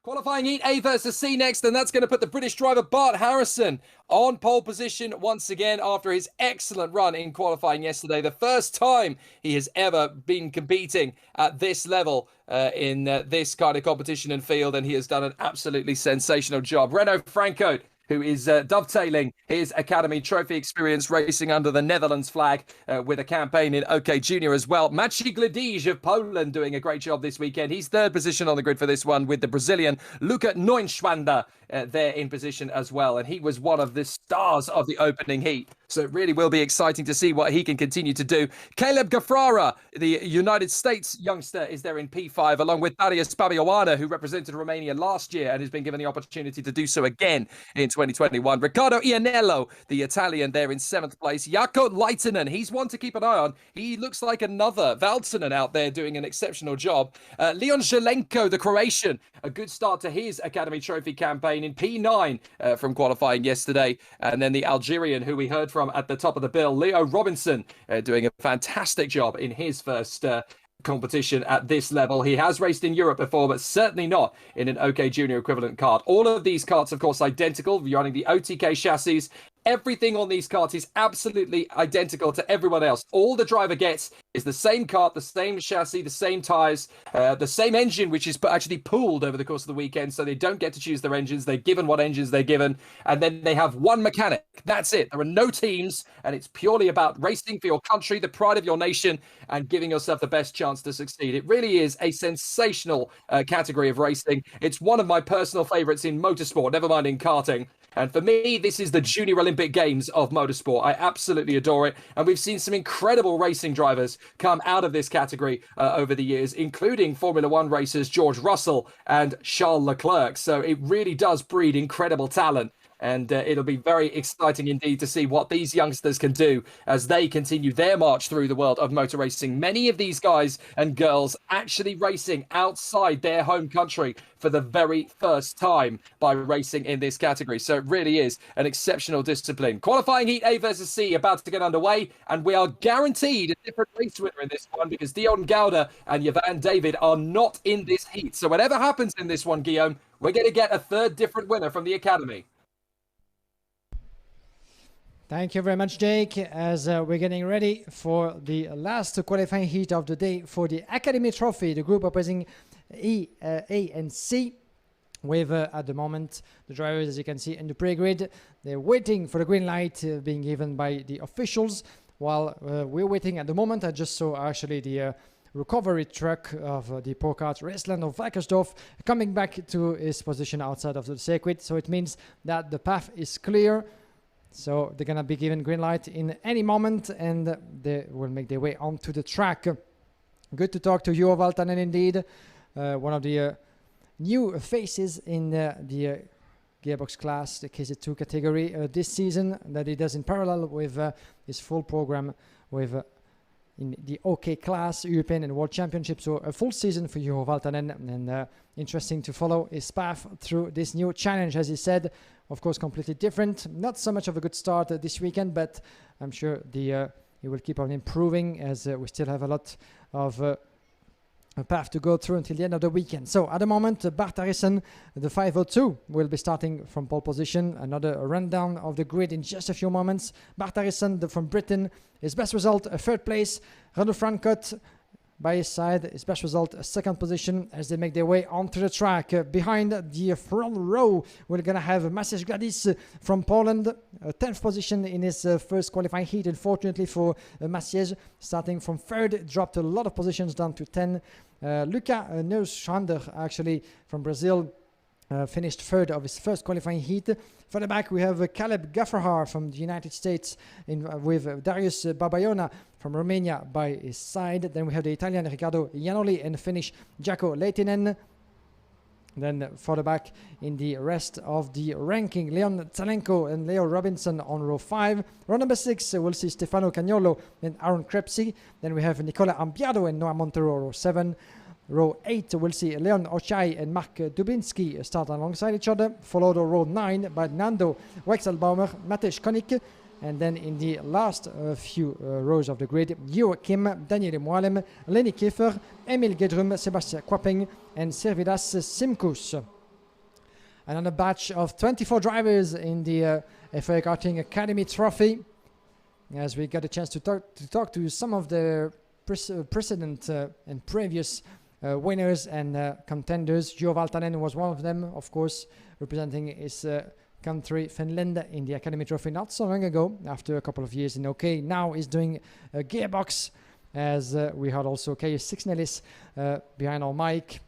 Qualifying heat A versus C next, and that's going to put the British driver Bart Harrison on pole position once again after his excellent run in qualifying yesterday. The first time he has ever been competing at this level in this kind of competition and field, and he has done an absolutely sensational job. Renault Franco, who is dovetailing his Academy Trophy experience racing under the Netherlands flag with a campaign in OK Junior as well. Maciej Gledij of Poland doing a great job this weekend. He's third position on the grid for this one with the Brazilian Luca Neunschwander there in position as well. And he was one of the stars of the opening heat. So it really will be exciting to see what he can continue to do. Caleb Gafrara, the United States youngster, is there in P5, along with Darius Pabioana, who represented Romania last year and has been given the opportunity to do so again in 2021. Riccardo Iannello, the Italian, there in 7th place. Jaakko Leitinen, he's one to keep an eye on. He looks like another Valtonen out there doing an exceptional job. Leon Zelenko, the Croatian, a good start to his Academy Trophy campaign in P9 from qualifying yesterday. And then the Algerian, who we heard from at the top of the bill, Leo Robinson, doing a fantastic job in his first competition at this level. He has raced in Europe before, but certainly not in an OK Junior equivalent kart. All of these karts, of course, identical, running the OTK chassis. Everything on these karts is absolutely identical to everyone else. All the driver gets is the same kart, the same chassis, the same tyres, the same engine, which is actually pooled over the course of the weekend, so they don't get to choose their engines. They're given what engines they're given, and then they have one mechanic. That's it. There are no teams, and it's purely about racing for your country, the pride of your nation, and giving yourself the best chance to succeed. It really is a sensational category of racing. It's one of my personal favourites in motorsport, never mind in karting. And for me, this is the Junior Olympic Games of motorsport. I absolutely adore it. And we've seen some incredible racing drivers come out of this category over the years, including Formula One racers George Russell and Charles Leclerc. So it really does breed incredible talent. And it'll be very exciting indeed to see what these youngsters can do as they continue their march through the world of motor racing. Many of these guys and girls actually racing outside their home country for the very first time by racing in this category. So it really is an exceptional discipline. Qualifying heat A versus C about to get underway, and we are guaranteed a different race winner in this one because Dion Gouda and Yvan David are not in this heat. So whatever happens in this one, Guillaume, we're going to get a third different winner from the Academy. Thank you very much, Jake, as we're getting ready for the last qualifying heat of the day for the Academy Trophy, the group opposing E, A and C, with at the moment the drivers, as you can see in the pre-grid, they're waiting for the green light being given by the officials. While we're waiting at the moment, I just saw actually the recovery truck of the Pro Kart Raceland of Wackersdorf coming back to his position outside of the circuit, so it means that the path is clear. So they're going to be given green light in any moment, and they will make their way onto the track. Good to talk to Juho Valtanen indeed, one of the new faces in the gearbox class, the KZ2 category this season, that he does in parallel with his full program with in the OK class, European and World Championship. So a full season for Juho Valtanen, and interesting to follow his path through this new challenge, as he said. Of course, completely different. Not so much of a good start this weekend, but I'm sure he will keep on improving as we still have a lot of a path to go through until the end of the weekend. So at the moment, Bart Harrison, the 502, will be starting from pole position. Another rundown of the grid in just a few moments. Bart Harrison from Britain, his best result, a third place. Renaud Francoeur by his side, his best result, a second position as they make their way onto the track. Behind the front row, we're going to have Maciej Gledij from Poland, 10th position in his first qualifying heat. Unfortunately for Maciej, starting from third, dropped a lot of positions down to 10. Luca Neunschwander, actually from Brazil, finished third of his first qualifying heat. Further back, we have Caleb Gafrara from the United States with Darius Pabioana from Romania by his side. Then we have the Italian Riccardo Iannello and Finnish Jaakko Lehtinen. Then further back in the rest of the ranking, Leon Zelenko and Leo Robinson on row 5. Row number 6, we'll see Stefano Cagnolo and Aaron Crepsey. Then we have Nicola Ambiado and Noah Montero, row 7. Row 8, we'll see Leon Ochai and Mark Dubinsky start alongside each other, followed on row 9 by Nando Weixelbaumer, Matej Konik, and then in the last few rows of the grid, Joachim, Daniel Moalem, Lenny Kiefer, Emil Gedrum, Sebastian Quapeng, and Servidas Simkus. another batch of 24 drivers in the FIA Karting Academy Trophy. As we got a chance to talk to some of the precedent and previous winners and contenders. Gio Valtanen was one of them, of course, representing his country, Finland, in the Academy Trophy not so long ago, after a couple of years in OK. Now he's doing a gearbox, as we had also Kay Sixnelis behind our mic.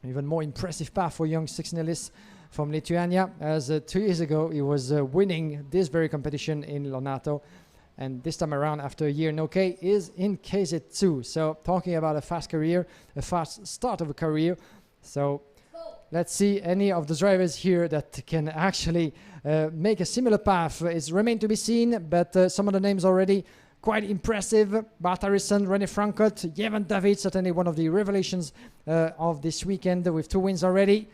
Even more impressive path for young Sixnelis from Lithuania, as 2 years ago he was winning this very competition in Lonato. And this time around, after a year in OK, is in KZ2. So talking about a fast career, a fast start of a career. So let's see any of the drivers here that can actually make a similar path. It's remain to be seen, but some of the names already quite impressive. Bart Harrison, René Frankot, Jevan David, certainly one of the revelations of this weekend with 2 wins already.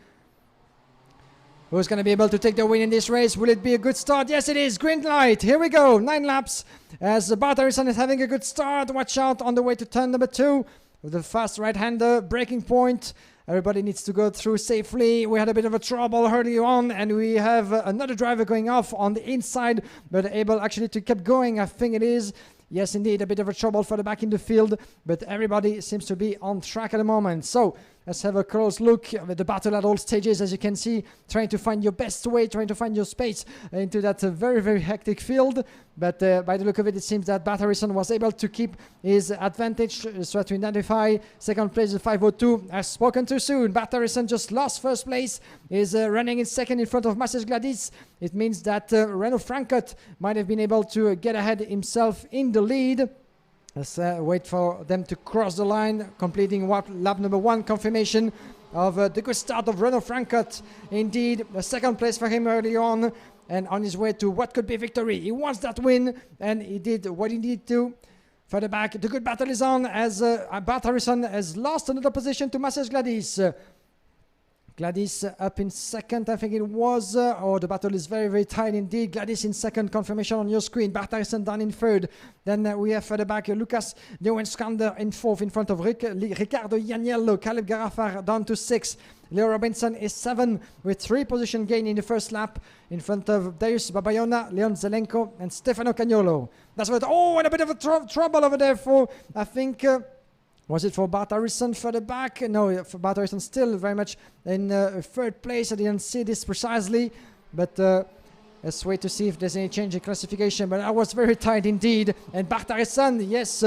Who's going to be able to take the win in this race? Will it be a good start? Yes, it is. Green light. Here we go. 9 laps. As Bart Harrison is having a good start. Watch out on the way to turn number 2 with the fast right-hander breaking point. Everybody needs to go through safely. We had a bit of a trouble early on, and we have another driver going off on the inside, but able actually to keep going, I think it is. Yes, indeed, a bit of a trouble further back in the field, but everybody seems to be on track at the moment. So let's have a close look at the battle at all stages, as you can see, trying to find your best way, trying to find your space into that very, very hectic field. But by the look of it, it seems that Bart Harrison was able to keep his advantage, so to identify second place is 5:02. I've spoken too soon. Bart Harrison just lost first place, is running in second in front of Masses Gladys. It means that Renaud Frankot might have been able to get ahead himself in the lead. Let's wait for them to cross the line, completing lap number 1 confirmation of the good start of Renaud Frankot. Indeed, a second place for him early on, and on his way to what could be victory. He wants that win, and he did what he needed to. Further back, the good battle is on, as Bart Harrison has lost another position to Masses Gladys. Gladys up in second, I think it was. The battle is very, very tight indeed. Gladys in second, confirmation on your screen. Bart Harrison down in third. Then we have further back Lucas Neuenskander in fourth in front of Ricardo Ianiello. Caleb Garafar down to 6. Leo Robinson is 7 with 3 position gain in the first lap in front of Darius Babayona, Leon Zelenko and Stefano Cagnolo. That's what. Oh, and a bit of a trouble over there for, I think... was it for Bart Harrison further back? No, for Bart Harrison still very much in third place. I didn't see this precisely, but let's wait to see if there's any change in classification. But I was very tight indeed. And Bart Harrison, yes,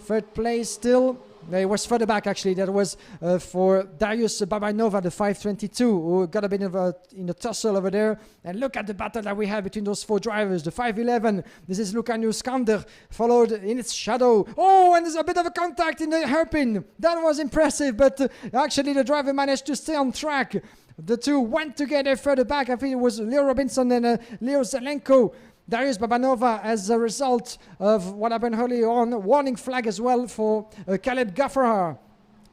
third place still. It was further back actually. That was for Darius Babanova, the 522, who got a bit of in a tussle over there. And look at the battle that we have between those 4 drivers. The 511, this is Luka Neuskander, followed in its shadow. Oh, and there's a bit of a contact in the hairpin. That was impressive, but actually the driver managed to stay on track. The 2 went together further back. I think it was Leo Robinson and Leo Zelenko. Darius Babanova, as a result of what happened early on, warning flag as well for Caleb Gaffar.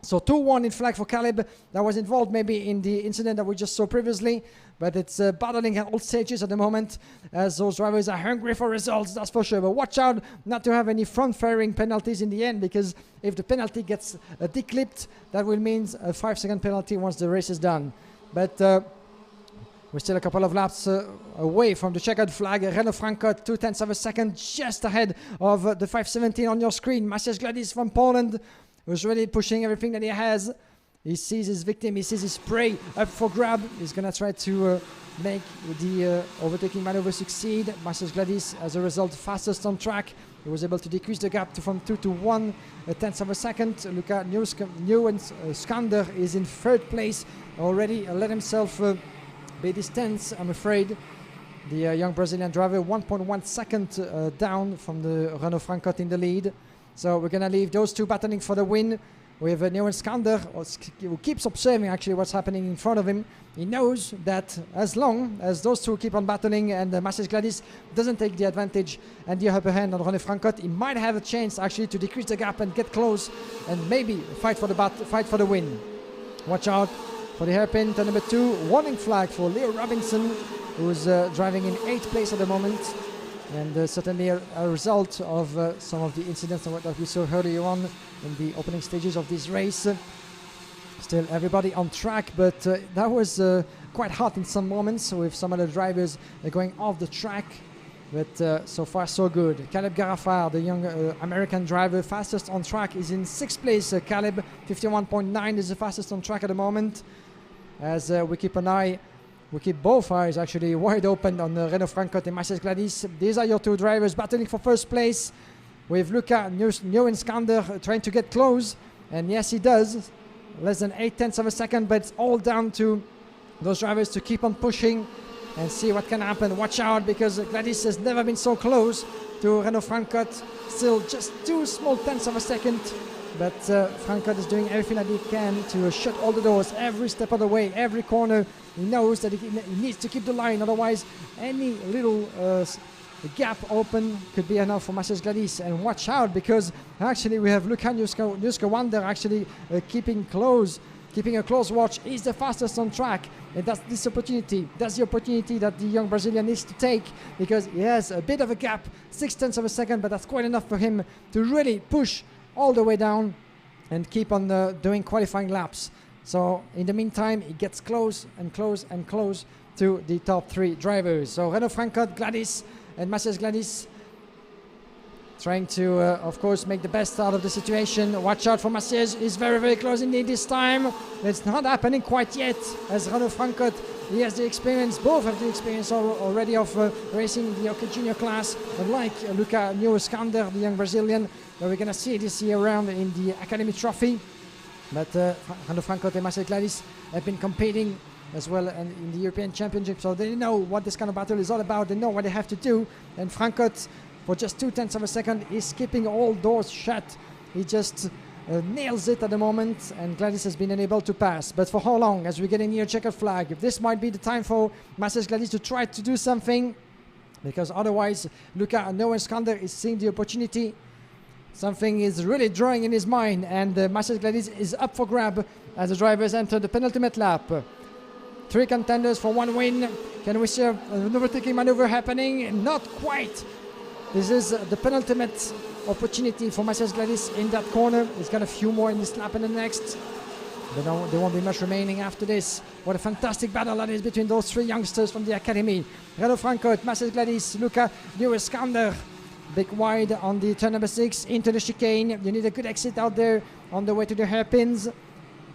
So 2 warning flag for Caleb that was involved maybe in the incident that we just saw previously. But it's battling at all stages at the moment, as those drivers are hungry for results, that's for sure. But watch out not to have any front-firing penalties in the end, because if the penalty gets declipped, that will mean a 5-second penalty once the race is done. But... we're still a couple of laps away from the checkered flag. Renaud Frankot, 0.2 of a second, just ahead of the 517 on your screen. Maciej Gladys from Poland, who's really pushing everything that he has. He sees his victim, he sees his prey up for grab. He's going to try to make the overtaking maneuver succeed. Maciej Gladys, as a result, fastest on track. He was able to decrease the gap from 2 to 1/10 of a second. Luka Neuenskander is in third place already. Let himself... be distance, I'm afraid. The young Brazilian driver 1.1 second down from the Renaud Frankot in the lead. So we're going to leave those 2 battling for the win. We have Neuenskander, who keeps observing actually what's happening in front of him. He knows that as long as those 2 keep on battling and Maciej Gladys doesn't take the advantage and the upper hand on René Frankot, he might have a chance actually to decrease the gap and get close and maybe fight for the win. Watch out for the hairpin, turn number 2, warning flag for Leo Robinson, who's driving in 8th place at the moment, and certainly a result of some of the incidents that we saw earlier on in the opening stages of this race. Still everybody on track, but that was quite hot in some moments with some of the drivers going off the track. But so far so good. Caleb Garafar, the young American driver, fastest on track, is in 6th place. Caleb, 51.9 is the fastest on track at the moment. As we keep both eyes actually wide open on Renaud Francot and Maciej Gladys. These are your two drivers battling for first place, with Luca Nieuwenskander trying to get close. And yes, he does. Less than 0.8 of a second, but it's all down to those drivers to keep on pushing and see what can happen. Watch out, because Gladys has never been so close to Renaud Francot. Still just 2 small tenths of a second. But Francot is doing everything that he can to shut all the doors every step of the way, every corner. He knows that he needs to keep the line, otherwise any little gap open could be enough for Maciej Gladys. And watch out, because actually we have Luka Nieuwenskander actually keeping a close watch. He's the fastest on track, and that's the opportunity that the young Brazilian needs to take, because he has a bit of a gap, 0.6 of a second, but that's quite enough for him to really push all the way down and keep on doing qualifying laps. So in the meantime, he gets close and close and close to the top 3 drivers. So Renaud Francot, Gladys and Maciej Gladys trying to of course make the best out of the situation. Watch out for Maciej, he's very, very close indeed this time. It's not happening quite yet, as Renaud Francot, he has the experience, both have the experience already of racing the OK Junior class, unlike Luca Nieuwenskander, the young Brazilian, that we're going to see this year around in the Academy Trophy. But Renaud Francot and Maciej Gladys have been competing as well in the European Championship, so they know what this kind of battle is all about. They know what they have to do, and Francot, for just 0.2 of a second, is keeping all doors shut. He just nails it at the moment, and Gladys has been unable to pass. But for how long? As we're getting near checkered flag, this might be the time for Maciej Gladys to try to do something, because otherwise Luca Nieuwenskander is seeing the opportunity. Something is really drawing in his mind, and Maciej Gladys is up for grab as the drivers enter the penultimate lap. 3 contenders for 1 win. Can we see an overtaking maneuver happening? Not quite. This is the penultimate opportunity for Maciej Gladys in that corner. He's got a few more in this lap and the next. But no, there won't be much remaining after this. What a fantastic battle that is between those 3 youngsters from the academy. Renaud Francot, Maciej Gladys, Luca Nieuwenskander. Big wide on the turn number 6 into the chicane. You need a good exit out there on the way to the hairpins.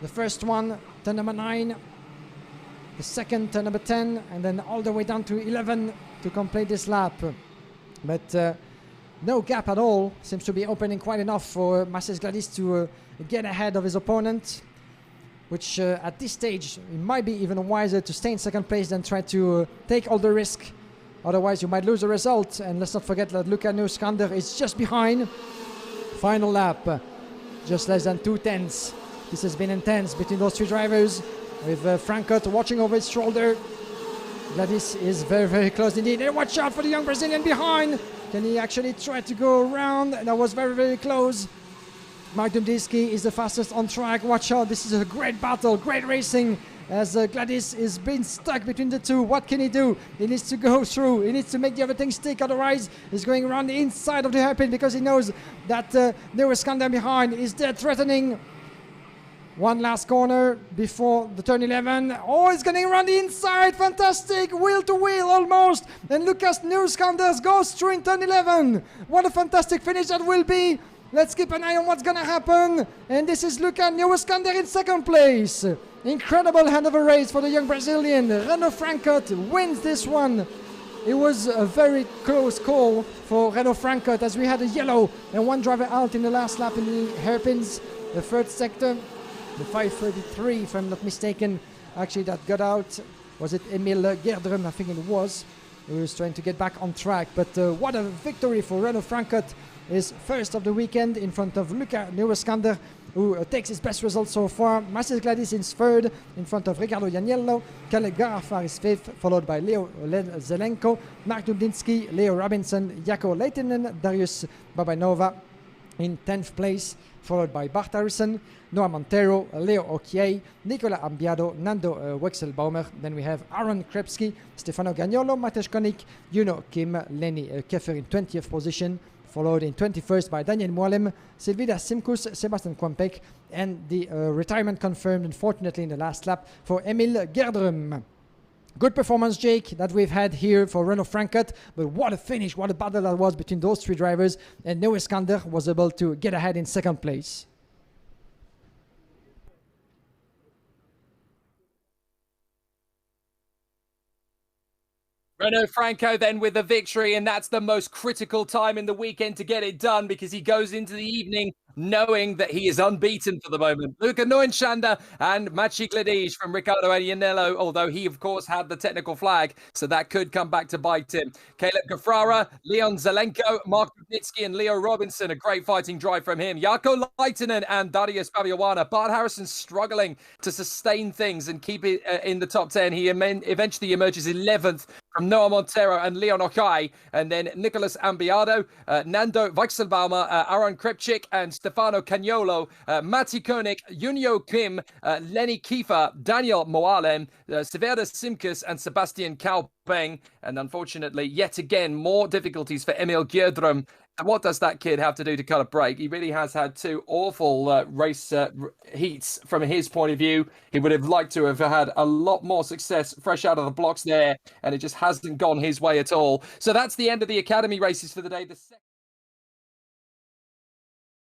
The first one, turn number 9. The second, turn number 10. And then all the way down to 11 to complete this lap. But no gap at all. Seems to be opening quite enough for Maciej Gladys to get ahead of his opponent. Which at this stage, it might be even wiser to stay in second place than try to take all the risk. Otherwise, you might lose the result. And let's not forget that Luca Nieuwenskander is just behind. Final lap, just less than 0.2. This has been intense between those 3 drivers, with Francot watching over his shoulder. Gladys is very, very close indeed. And watch out for the young Brazilian behind. Can he actually try to go around? That was very, very close. Mark Dumdiski is the fastest on track. Watch out, this is a great battle, great racing, as Gladys is being stuck between the 2. What can he do? He needs to go through. He needs to make the other thing stick. Otherwise, he's going around the inside of the hairpin, because he knows that Nieuwenskander behind is dead threatening. One last corner before the turn 11. Oh, he's getting around the inside. Fantastic. Wheel to wheel almost. And Lucas Nieuwenskander goes through in turn 11. What a fantastic finish that will be. Let's keep an eye on what's going to happen. And this is Luca Nieuwenskander in second place. Incredible hand of a race for the young Brazilian. Renaud Francot wins this one. It was a very close call for Renaud Francot, as we had a yellow and 1 driver out in the last lap in the hairpins, the 3rd sector. The 5:33, if I'm not mistaken, actually that got out. Was it Emil Gerdrum? I think it was. He was trying to get back on track. But what a victory for Renaud Francot. His first of the weekend in front of Luca Nieuwenskander, who takes his best result so far. Maciej Gladys is 3rd in front of Ricardo Janiello. Caleb Garafar is 5th, followed by Leo Zelenko, Mark Dubinski, Leo Robinson, Jaco Leitinen, Darius Babanova in 10th place, followed by Bart Harrison, Noah Montero, Leo Okiei, Nicola Ambiado, Nando Wexelbaumer. Then we have Aaron Krepski, Stefano Gagnolo, Matej Konik, Juno Kim, Lenny Keffer in 20th position, followed in 21st by Daniel Moalem, Silvida Simkus, Sebastian Kwampek, and the retirement confirmed, unfortunately, in the last lap for Emil Gerdrum. Good performance, Jake, that we've had here for Renault Francotte, but what a finish, what a battle that was between those three drivers, and Noé Skander was able to get ahead in second place. Renault Franco then with the victory, and that's the most critical time in the weekend to get it done because he goes into the evening knowing that he is unbeaten for the moment. Luca Neuenschlander and Maciej Gledicz from Riccardo Agnello, although he, of course, had the technical flag, so that could come back to bite him. Caleb Gafrara, Leon Zelenko, Mark Rudnitsky, and Leo Robinson, a great fighting drive from him. Jarkko Leitinen and Darius Paviawana. Bart Harrison struggling to sustain things and keep it in the top 10. He eventually emerges 11th from Noah Montero and Leon Okai, and then Nicolas Ambiado, Nando Weichselbaumer, Aaron Krepchik, and Stefano Cagnolo, Matti Koenig, Junio Kim, Lenny Kiefer, Daniel Moalem, Severa Simkus, and Sebastian Kaupeng. And unfortunately, yet again, more difficulties for Emil Gjerdrum. What does that kid have to do to cut a break? He really has had two awful race heats from his point of view. He would have liked to have had a lot more success fresh out of the blocks there, and it just hasn't gone his way at all. So that's the end of the academy races for the day.